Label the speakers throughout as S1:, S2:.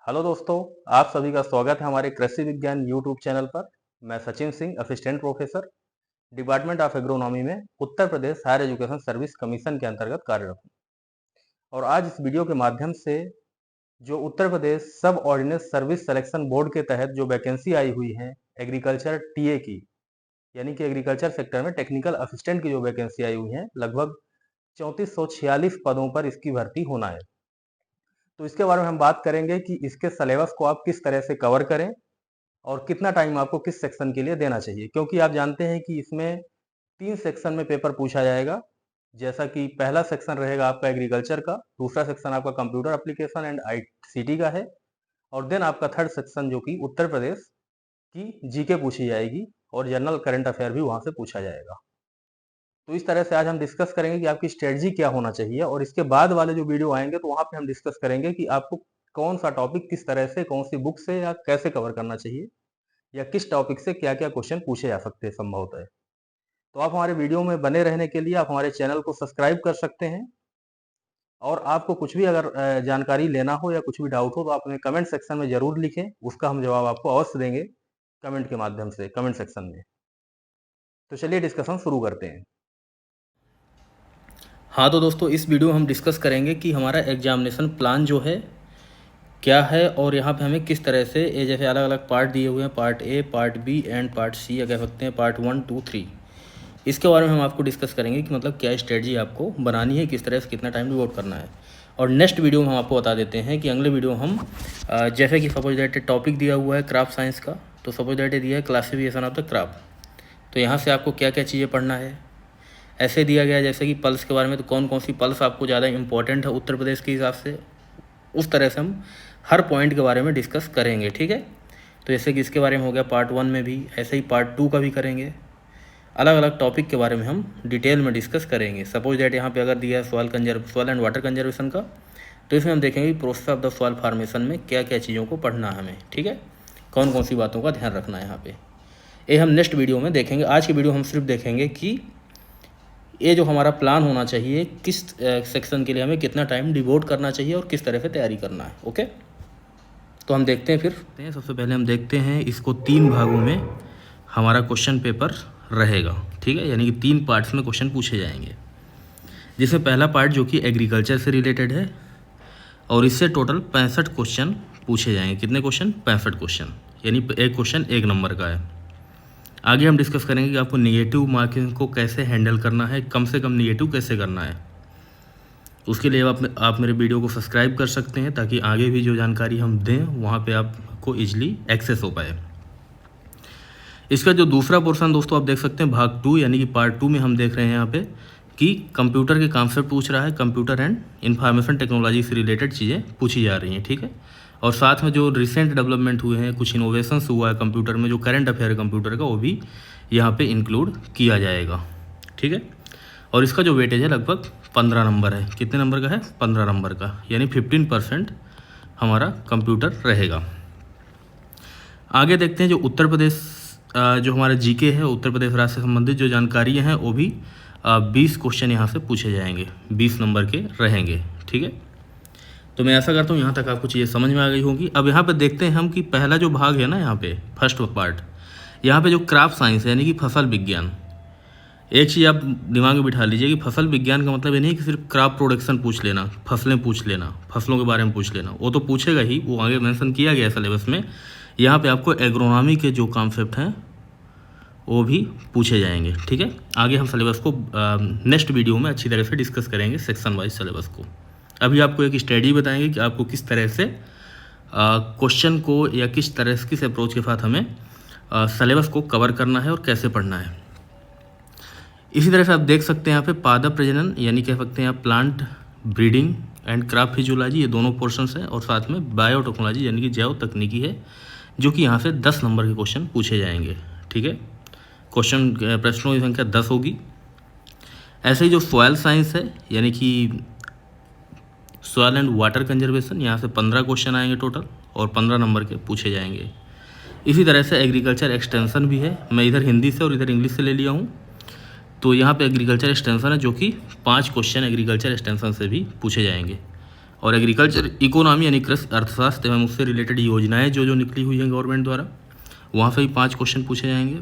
S1: Hello दोस्तों, आप सभी का स्वागत है हमारे कृषि विज्ञान यूट्यूब चैनल पर। मैं Sachin Singh, assistant professor, department of agronomy में Uttar Pradesh higher education service commission के अंतर्गत कार्यरत हूँ। और आज इस वीडियो के माध्यम से जो उत्तर प्रदेश सब ऑर्डिनेंस सर्विस सिलेक्शन बोर्ड के तहत जो वैकेंसी आई हुई है एग्रीकल्चर टीए की, यानी कि एग्रीकल्चर सेक्टर में टेक्निकल असिस्टेंट की जो वैकेंसी आई हुई है, लगभग 3446 पदों पर इसकी भर्ती होना है। तो इसके बारे में हम बात करेंगे कि इसके सिलेबस को आप किस तरह से कवर करें और कितना टाइम आपको किस सेक्शन के लिए देना चाहिए, क्योंकि आप जानते हैं कि इसमें 3 सेक्शन में पेपर पूछा जाएगा। जैसा कि पहला सेक्शन रहेगा आपका एग्रीकल्चर का, दूसरा सेक्शन आपका कंप्यूटर एप्लीकेशन एंड आईसीटी का है, और देन आपका थर्ड सेक्शन जो कि उत्तर प्रदेश की जीके पूछी जाएगी और जनरल करंट अफेयर भी वहां से पूछा जाएगा। तो इस तरह से आज हम डिस्कस करेंगे कि आपकी स्ट्रेटजी क्या होना चाहिए, और इसके बाद वाले जो वीडियो आएंगे तो वहां पे हम डिस्कस करेंगे कि आपको कौन सा टॉपिक किस तरह से, कौन सी बुक से या कैसे कवर करना चाहिए, या किस टॉपिक से क्या क्या क्वेश्चन पूछे जा सकते हैं संभवतः। तो आप हमारे वीडियो में बने रहने के लिए आप हमारे चैनल को सब्सक्राइब कर सकते हैं। और आपको कुछ भी अगर जानकारी लेना हो या कुछ भी डाउट हो तो आप हमें कमेंट सेक्शन में जरूर लिखें, उसका हम जवाब आपको अवश्य देंगे कमेंट के माध्यम से, कमेंट सेक्शन में। तो चलिए डिस्कशन शुरू करते हैं।
S2: हाँ तो दोस्तों, इस वीडियो में हम डिस्कस करेंगे कि हमारा एग्जामिनेशन प्लान जो है क्या है, और यहाँ पे हमें किस तरह से ये जैसे अलग अलग पार्ट दिए हुए हैं, part A, part B and part C, या कह सकते हैं पार्ट 1, 2, 3। इसके बारे में हम आपको डिस्कस करेंगे कि मतलब क्या स्ट्रेटजी आपको बनानी है, किस तरह से कितना टाइम डिवोट करना है। और नेक्स्ट वीडियो में हम आपको बता देते हैं कि अगले वीडियो हम जैसे कि सपोज दैट टॉपिक दिया हुआ है क्राप साइंस का, तो सपोज दैट दिया है क्लासिफिकेशन ऑफ द क्राप, तो यहाँ से आपको क्या क्या चीज़ें पढ़ना है। ऐसे दिया गया जैसे कि पल्स के बारे में, तो कौन कौन सी पल्स आपको ज़्यादा इंपॉर्टेंट है उत्तर प्रदेश के हिसाब से, उस तरह से हम हर पॉइंट के बारे में डिस्कस करेंगे। ठीक है, तो जैसे कि इसके बारे में हो गया पार्ट 1 में भी, ऐसे ही पार्ट 2 का भी करेंगे। अलग अलग टॉपिक के बारे में हम डिटेल में डिस्कस करेंगे। सपोज दैट यहाँ पे अगर दिया है सॉइल एंड वाटर कंजर्वेशन का, तो इसमें हम देखेंगे कि process of the soil formation में क्या क्या चीज़ों को पढ़ना है हमें। ठीक है, कौन कौन सी बातों का ध्यान रखना है यहाँ पे, ये हम नेक्स्ट वीडियो में देखेंगे। आज की वीडियो हम सिर्फ देखेंगे कि ये जो हमारा प्लान होना चाहिए, किस सेक्शन के लिए हमें कितना टाइम डिवोट करना चाहिए और किस तरह से तैयारी करना है। ओके, तो हम देखते हैं। फिर सबसे पहले हम देखते हैं इसको 3 भागों में हमारा क्वेश्चन पेपर रहेगा। ठीक है, यानी कि 3 पार्ट्स में क्वेश्चन पूछे जाएंगे, जिसमें पहला पार्ट जो कि एग्रीकल्चर से रिलेटेड है, और इससे टोटल 65 क्वेश्चन पूछे जाएंगे। कितने क्वेश्चन? 65 क्वेश्चन, यानी एक क्वेश्चन 1 नंबर का है। आगे हम डिस्कस करेंगे कि आपको निगेटिव मार्किंग को कैसे हैंडल करना है, कम से कम निगेटिव कैसे करना है। उसके लिए आप मेरे वीडियो को सब्सक्राइब कर सकते हैं, ताकि आगे भी जो जानकारी हम दें वहाँ पे आपको ईजिली एक्सेस हो पाए। इसका जो दूसरा पोर्शन दोस्तों आप देख सकते हैं भाग 2, यानी कि पार्ट 2 में हम देख रहे हैं यहाँ पे कि कंप्यूटर के कॉन्सेप्ट पूछ रहा है, कंप्यूटर एंड इंफॉर्मेशन टेक्नोलॉजी से रिलेटेड चीज़ें पूछी जा रही हैं। ठीक है, और साथ में जो रिसेंट डेवलपमेंट हुए हैं, कुछ इनोवेशंस हुआ है कंप्यूटर में, जो करंट अफेयर है कंप्यूटर का, वो भी यहाँ पे इंक्लूड किया जाएगा। ठीक है, और इसका जो वेटेज है लगभग 15 नंबर है। कितने नंबर का है? 15 नंबर का, यानी 15% हमारा कंप्यूटर रहेगा। आगे देखते हैं जो उत्तर प्रदेश जो हमारा जीके है, उत्तर प्रदेश राज्य से संबंधित जो जानकारियाँ हैं, वो भी 20 क्वेश्चन यहाँ से पूछे जाएंगे, 20 नंबर के रहेंगे। ठीक है, तो मैं ऐसा करता हूँ, यहाँ तक आपको चीज़ें समझ में आ गई होंगी। अब यहाँ पे देखते हैं हम कि पहला जो भाग है ना, यहाँ पे फर्स्ट पार्ट, यहाँ पे जो क्रॉप साइंस है, यानी कि फसल विज्ञान। एक चीज़ आप दिमाग में बिठा लीजिए कि फसल विज्ञान का मतलब ये नहीं कि सिर्फ क्रॉप प्रोडक्शन पूछ लेना, फसलें पूछ लेना, फसलों के बारे में पूछ लेना, वो तो पूछेगा ही, वो आगे मेंशन किया गया है सिलेबस में। यहाँ पे आपको एग्रोनॉमी के जो कॉन्सेप्ट हैं वो भी पूछे जाएंगे। ठीक है, आगे हम सिलेबस को नेक्स्ट वीडियो में अच्छी तरह से डिस्कस करेंगे, सेक्शन वाइज सिलेबस को। अभी आपको एक स्टडी बताएंगे कि आपको किस तरह से क्वेश्चन को, या किस तरह से, किस अप्रोच के साथ हमें सिलेबस को कवर करना है और कैसे पढ़ना है। इसी तरह से आप देख सकते हैं यहाँ पे पादप प्रजनन, यानी कह सकते हैं आप plant breeding and crop physiology, ये दोनों पोर्शंस हैं, और साथ में बायोटेक्नोलॉजी यानी कि जैव तकनीकी है, जो कि यहाँ से 10 नंबर के क्वेश्चन पूछे जाएंगे। ठीक है, प्रश्नों की संख्या 10 होगी। ऐसे ही जो सॉयल साइंस है, यानी कि सॉयल एंड वाटर कंजर्वेशन, यहाँ से 15 क्वेश्चन आएंगे टोटल, और 15 नंबर के पूछे जाएंगे। इसी तरह से एग्रीकल्चर एक्सटेंशन भी है, मैं इधर हिंदी से और इधर इंग्लिश से ले लिया हूँ। तो यहाँ पे एग्रीकल्चर एक्सटेंशन है, जो कि 5 क्वेश्चन एग्रीकल्चर एक्सटेंशन से भी पूछे जाएंगे। और एग्रीकल्चर इकोनॉमी यानी कृषि अर्थशास्त्र एवं उससे रिलेटेड योजनाएं जो निकली हुई हैं गवर्नमेंट द्वारा, वहाँ से भी 5 क्वेश्चन पूछे जाएंगे।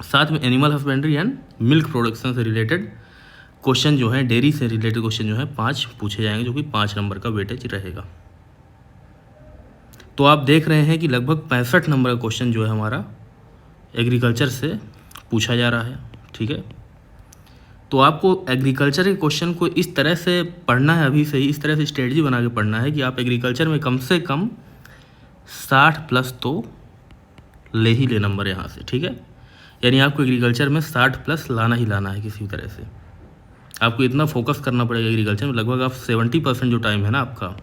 S2: साथ में animal husbandry and milk production से रिलेटेड क्वेश्चन जो है, डेयरी से रिलेटेड क्वेश्चन जो है 5 पूछे जाएंगे, जो कि 5 नंबर का वेटेज रहेगा। तो आप देख रहे हैं कि लगभग 65 नंबर का क्वेश्चन जो है हमारा एग्रीकल्चर से पूछा जा रहा है। ठीक है, तो आपको एग्रीकल्चर के क्वेश्चन को इस तरह से पढ़ना है, अभी से ही इस तरह से स्ट्रेटजी बना के पढ़ना है कि आप एग्रीकल्चर में कम से कम 60 प्लस तो ले ही ले नंबर यहाँ से। ठीक है, यानी आपको एग्रीकल्चर में 60 प्लस लाना ही लाना है किसी तरह से। आपको इतना फोकस करना पड़ेगा एग्रीकल्चर में, लगभग आप 70% जो टाइम है ना आपका,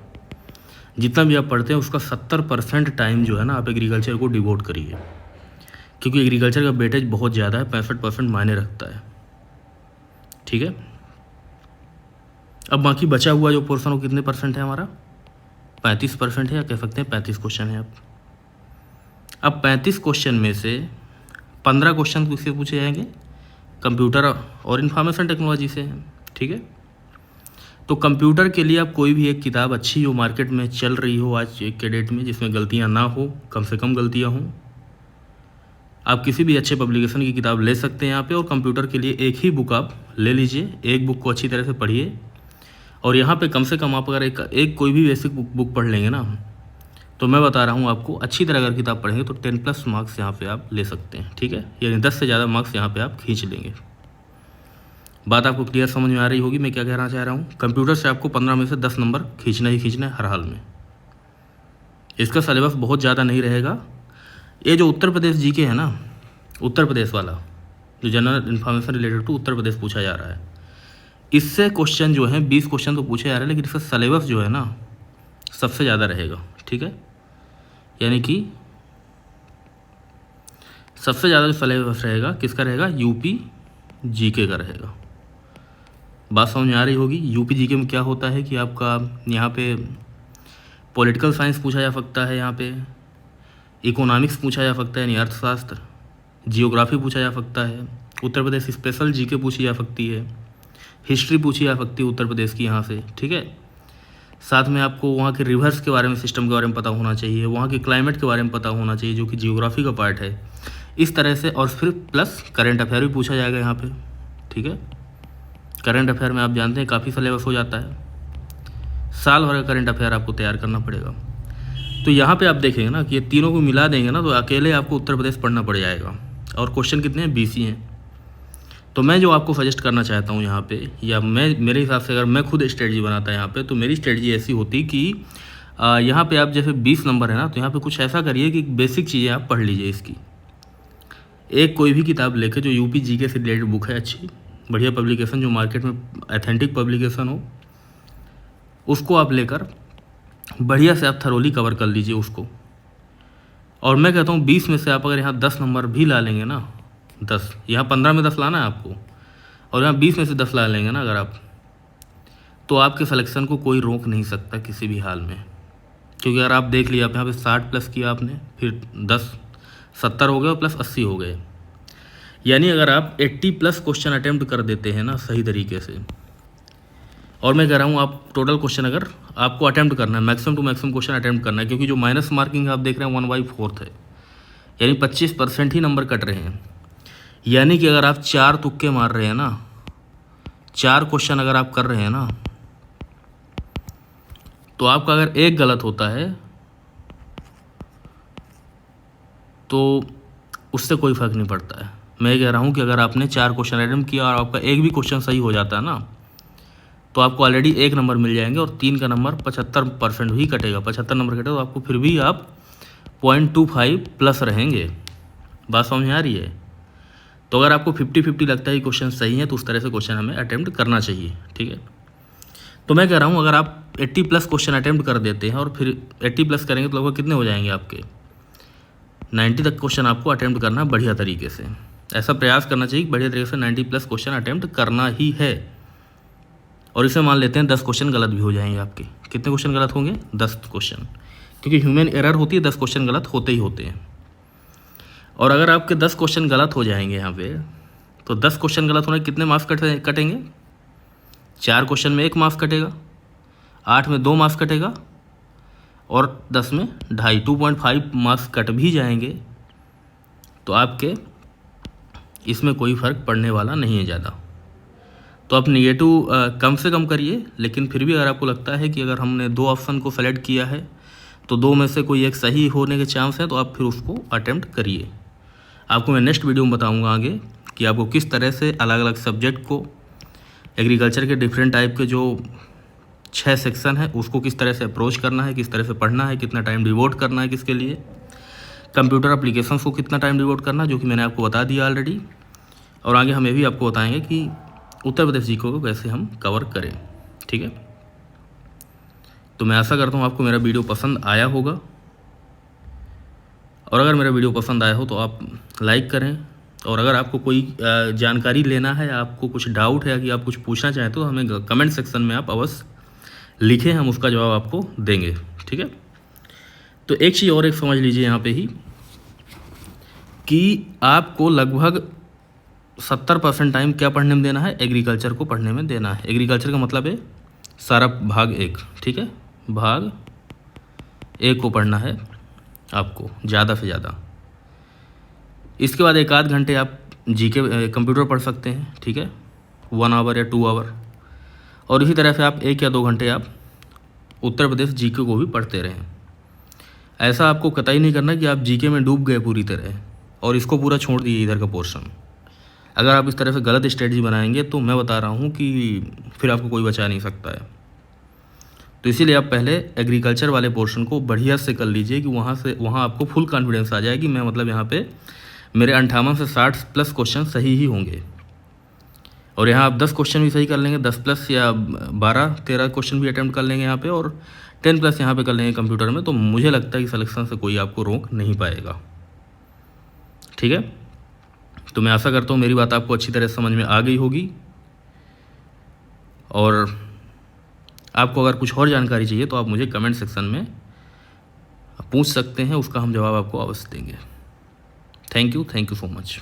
S2: जितना भी आप पढ़ते हैं उसका 70% टाइम जो है ना आप एग्रीकल्चर को डिवोट करिए, क्योंकि एग्रीकल्चर का वेटेज बहुत ज़्यादा है, 65% मायने रखता है। ठीक है, अब बाकी बचा हुआ जो पोर्शन वो कितने परसेंट है हमारा, 35% है, या कह सकते हैं 35 क्वेश्चन है। अब 35 क्वेश्चन में से 15 क्वेश्चन किससे पूछे जाएंगे, कंप्यूटर और इंफॉर्मेशन टेक्नोलॉजी से हैं। ठीक है, तो कंप्यूटर के लिए आप कोई भी एक किताब अच्छी जो मार्केट में चल रही हो आज के डेट में, जिसमें गलतियां ना हो, कम से कम गलतियां हों, आप किसी भी अच्छे पब्लिकेशन की किताब ले सकते हैं यहाँ पे। और कंप्यूटर के लिए एक ही बुक आप ले लीजिए, एक बुक को अच्छी तरह से पढ़िए। और यहाँ पे कम से कम आप अगर एक कोई भी बेसिक बुक पढ़ लेंगे ना, तो मैं बता रहा हूँ आपको, अच्छी तरह अगर किताब पढ़ेंगे तो 10+ मार्क्स यहाँ पे आप ले सकते हैं। ठीक है, यानी 10 से ज़्यादा मार्क्स यहाँ पे आप खींच लेंगे। बात आपको क्लियर समझ में आ रही होगी मैं क्या कहना चाह रहा हूँ। कंप्यूटर से आपको 15 में से 10 नंबर खींचना ही खींचना है हर हाल में। इसका सिलेबस बहुत ज़्यादा नहीं रहेगा। ये जो उत्तर प्रदेश जीके है ना, उत्तर प्रदेश वाला जो general information related to Uttar Pradesh पूछा जा रहा है, इससे क्वेश्चन जो है 20 क्वेश्चन तो पूछे जा रहे हैं, लेकिन इसका सिलेबस जो है ना सबसे ज़्यादा रहेगा। ठीक है, यानी कि सबसे ज़्यादा जो सिलेबस रहेगा किसका रहेगा, यूपी जीके का रहेगा। बात समझ में आ रही होगी। यूपी जीके में क्या होता है कि आपका यहाँ पे पॉलिटिकल साइंस पूछा जा सकता है, यहाँ पे इकोनॉमिक्स पूछा जा सकता है यानी अर्थशास्त्र, जियोग्राफी पूछा जा सकता है, उत्तर प्रदेश स्पेशल जीके पूछी जा सकती है, हिस्ट्री पूछी जा सकती है उत्तर प्रदेश की यहाँ से। ठीक है, साथ में आपको वहाँ के रिवर्स के बारे में, सिस्टम के बारे में पता होना चाहिए, वहाँ के क्लाइमेट के बारे में पता होना चाहिए जो कि जियोग्राफी का पार्ट है, इस तरह से। और फिर प्लस करंट अफेयर भी पूछा जाएगा यहाँ पे। ठीक है, करंट अफेयर में आप जानते हैं काफ़ी सिलेबस हो जाता है, साल भर का करंट अफेयर आपको तैयार करना पड़ेगा। तो यहाँ पे आप देखेंगे ना कि ये तीनों को मिला देंगे ना तो अकेले आपको उत्तर प्रदेश पढ़ना पड़ जाएगा। और क्वेश्चन कितने हैं, 20 ही हैं। तो मैं जो आपको सजेस्ट करना चाहता हूँ यहाँ पे, या मेरे हिसाब से अगर मैं खुद स्ट्रेटजी बनाता यहाँ पे, तो मेरी स्ट्रेटजी ऐसी होती कि यहाँ पे आप जैसे 20 नंबर है ना, तो यहाँ पे कुछ ऐसा करिए कि बेसिक चीज़ें आप पढ़ लीजिए इसकी। एक कोई भी किताब लेके जो यूपी जीके से रिलेटेड बुक है, अच्छी बढ़िया पब्लिकेशन जो मार्केट में ऑथेंटिक पब्लिकेशन हो, उसको आप लेकर बढ़िया से आप थरोली कवर कर लीजिए उसको। और मैं कहता हूँ 20 में से आप अगर यहाँ 10 नंबर भी ला लेंगे ना, 10, यहाँ 15 में 10 लाना है आपको, और यहाँ 20 में से 10 ला लेंगे ना अगर आप, तो आपके सिलेक्शन को कोई रोक नहीं सकता किसी भी हाल में। क्योंकि अगर आप देख लिया, आप यहाँ पे 60 प्लस किया आपने, फिर 10 70 हो गए और प्लस 80 हो गए, यानी अगर आप 80+ क्वेश्चन अटैम्प्ट कर देते हैं ना सही तरीके से, और मैं कह रहा हूँ आप टोटल क्वेश्चन अगर आपको अटैम्प्ट करना है, maximum to maximum question attempt करना है, क्योंकि जो माइनस मार्किंग आप देख रहे हैं 1/4 है, यानी 25% ही नंबर कट रहे हैं। यानी कि अगर आप 4 तुक्के मार रहे हैं ना, 4 क्वेश्चन अगर आप कर रहे हैं ना, तो आपका अगर एक गलत होता है तो उससे कोई फर्क नहीं पड़ता है। मैं कह रहा हूँ कि अगर आपने 4 क्वेश्चन अटेम्प्ट किया और आपका एक भी क्वेश्चन सही हो जाता है ना, तो आपको ऑलरेडी 1 नंबर मिल जाएंगे, और 3 का नंबर 75% ही कटेगा। 75 नंबर कटेगा तो आपको फिर भी आप 0.25 प्लस रहेंगे। बात समझ में आ रही है। तो अगर आपको 50-50 लगता है कि क्वेश्चन सही है, तो उस तरह से क्वेश्चन हमें अटैम्प्ट करना चाहिए। ठीक है, तो मैं कह रहा हूँ अगर आप 80+ क्वेश्चन अटैम्प्ट कर देते हैं, और फिर 80+ करेंगे तो लगभग कितने हो जाएंगे आपके, 90 तक क्वेश्चन आपको अटैम्प्ट करना है बढ़िया तरीके से। ऐसा प्रयास करना चाहिए कि बढ़िया तरीके से 90+ क्वेश्चन अटैम्प्ट करना ही है। और इसे मान लेते हैं 10 क्वेश्चन गलत भी हो जाएंगे आपके। कितने क्वेश्चन गलत होंगे, 10 क्वेश्चन, क्योंकि ह्यूमन एरर होती है, 10 क्वेश्चन गलत होते ही होते हैं। और अगर आपके 10 क्वेश्चन गलत हो जाएंगे यहाँ पे, तो 10 क्वेश्चन गलत होने कितने मार्क्स कटेंगे, 4 क्वेश्चन में 1 मार्क्स कटेगा। 8 में 2 मार्क्स कटेगा और 10 में 2.5 2.5 मार्क्स कट भी जाएंगे तो आपके इसमें कोई फ़र्क पड़ने वाला नहीं है ज़्यादा। तो आप नेगेटिव कम से कम करिए, लेकिन फिर भी अगर आपको लगता है कि अगर हमने 2 ऑप्शन को सेलेक्ट किया है तो 2 में से कोई एक सही होने के चांस है तो आप फिर उसको अटेम्प्ट करिए। आपको मैं नेक्स्ट वीडियो में बताऊंगा आगे कि आपको किस तरह से अलग अलग सब्जेक्ट को, एग्रीकल्चर के डिफरेंट टाइप के जो 6 सेक्शन है उसको किस तरह से अप्रोच करना है, किस तरह से पढ़ना है, कितना टाइम डिवोट करना है किसके लिए, कंप्यूटर एप्लीकेशंस को कितना टाइम डिवोट करना है, जो कि मैंने आपको बता दिया ऑलरेडी। और आगे हम ये भी आपको बताएंगे कि उत्तर प्रदेश जी को कैसे हम कवर करें। ठीक है, तो मैं आशा करता हूँ आपको मेरा वीडियो पसंद आया होगा, और अगर मेरा वीडियो पसंद आया हो तो आप लाइक करें, और अगर आपको कोई जानकारी लेना है, आपको कुछ डाउट है कि आप कुछ पूछना चाहें तो हमें कमेंट सेक्शन में आप अवश्य लिखें, हम उसका जवाब आपको देंगे। ठीक है, तो एक चीज़ और एक समझ लीजिए यहाँ पे ही कि आपको लगभग 70% टाइम क्या पढ़ने में देना है, एग्रीकल्चर को पढ़ने में देना है। एग्रीकल्चर का मतलब है सारा भाग 1। ठीक है, भाग 1 को पढ़ना है आपको ज़्यादा से ज़्यादा। इसके बाद 1 आध घंटे आप जीके कंप्यूटर पढ़ सकते हैं। ठीक है, 1 आवर या 2 आवर, और इसी तरह से आप 1 या 2 घंटे आप उत्तर प्रदेश जीके को भी पढ़ते रहें। ऐसा आपको कतई नहीं करना कि आप जीके में डूब गए पूरी तरह और इसको पूरा छोड़ दिए इधर का पोर्शन। अगर आप इस तरह से गलत स्ट्रेटजी बनाएंगे तो मैं बता रहा हूँ कि फिर आपको कोई बचा नहीं सकता है। तो इसीलिए आप पहले एग्रीकल्चर वाले पोर्शन को बढ़िया से कर लीजिए कि वहाँ आपको फुल कॉन्फिडेंस आ जाए कि मैं मतलब यहाँ पे मेरे 58 से 60 प्लस क्वेश्चन सही ही होंगे। और यहाँ आप 10 क्वेश्चन भी सही कर लेंगे, 10 प्लस या 12-13 क्वेश्चन भी अटैम्प्ट कर लेंगे यहाँ पे, और 10 प्लस यहाँ पे कर लेंगे कंप्यूटर में, तो मुझे लगता है कि सिलेक्शन से कोई आपको रोक नहीं पाएगा। ठीक है, तो मैं आशा करता हूँ मेरी बात आपको अच्छी तरह समझ में आ गई होगी, और आपको अगर कुछ और जानकारी चाहिए तो आप मुझे कमेंट सेक्शन में पूछ सकते हैं, उसका हम जवाब आपको अवश्य देंगे। Thank you so much.